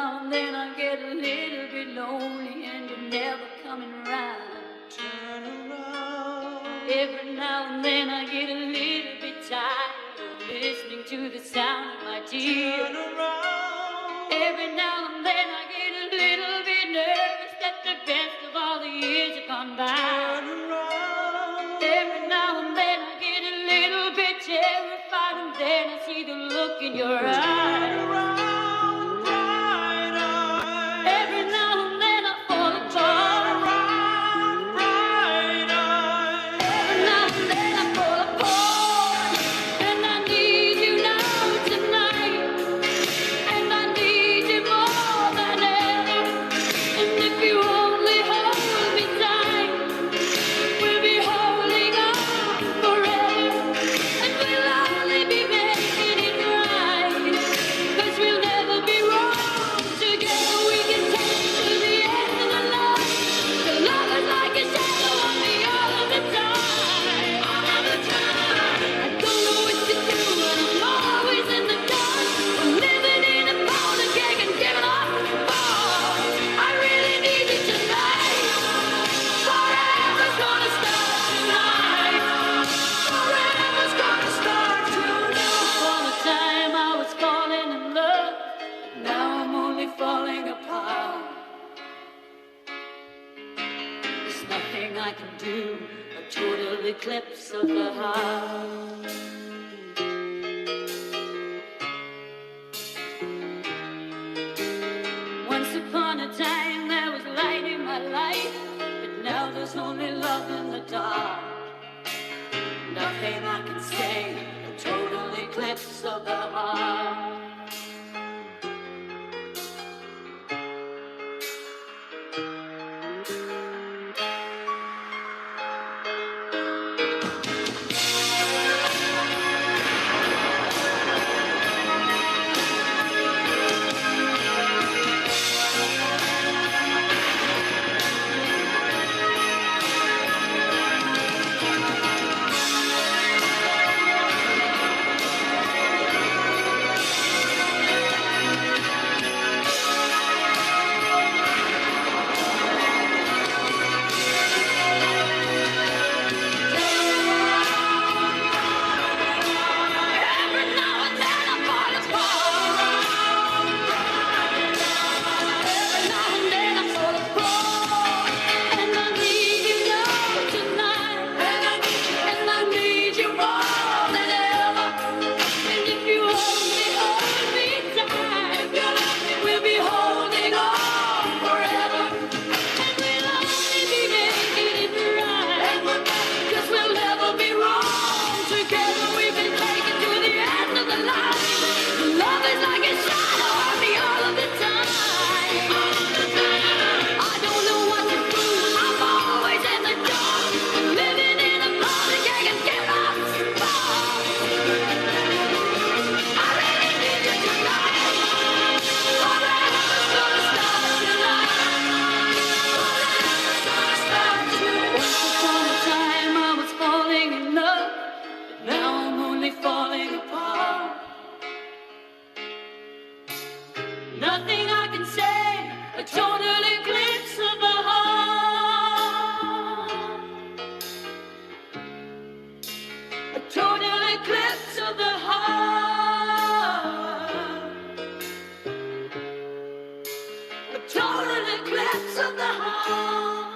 now and then I get a little bit lonely and you're never coming round. Turn around. Every now and then I get a little bit tired of listening to the sound of my tears. Turn around. Every now and then I get a little bit nervous that the best of all the years have gone by. Turn around. Every now and then I get a little bit terrified, and then I see the look in your eyes. Turn around, bright eyes. Every now and then I fall Turn apart. around, bright eyes. Every now and then I fall apart. And I need you now tonight. And I need you more than ever. And if you only hold me tight, we'll be holding on forever. And we'll only be making it right. 'Cause we'll never be wrong. Together we can take it to the end of the line. The love is like a shadow on me all of the time. All of the time. I don't know what to do and I'm always in the dark. I'm living in a powder keg and giving up. Oh, I really need you tonight. Forever's gonna start tonight. Forever's gonna start tonight. All the time I was falling in love, but now I'm only falling apart. There's nothing I can do, a total eclipse of the heart. Once upon a time there was light in my life, but now there's only love in the dark. Nothing I can say, a total eclipse of the heart. Every now and then I fall apart. Every now and then I fall apart. And I need you now tonight. And I need you more than ever. And if you only hold me tight, we'll be holding on forever. And we'll only be making it right. 'Cause we'll never be wrong. Together we can take it to the end of the line. Love is like a shadow on me all of the time. I don't know what to do. I'm always in the dark. Living in a powder keg and get off the bar. I really need you tonight. Forever's gonna start tonight. Forever's gonna start tonight. Once upon a time I was falling in love, but now I'm only falling apart. Nothing I can say, a total eclipse of the heart. A total eclipse of the heart. A total eclipse of the heart.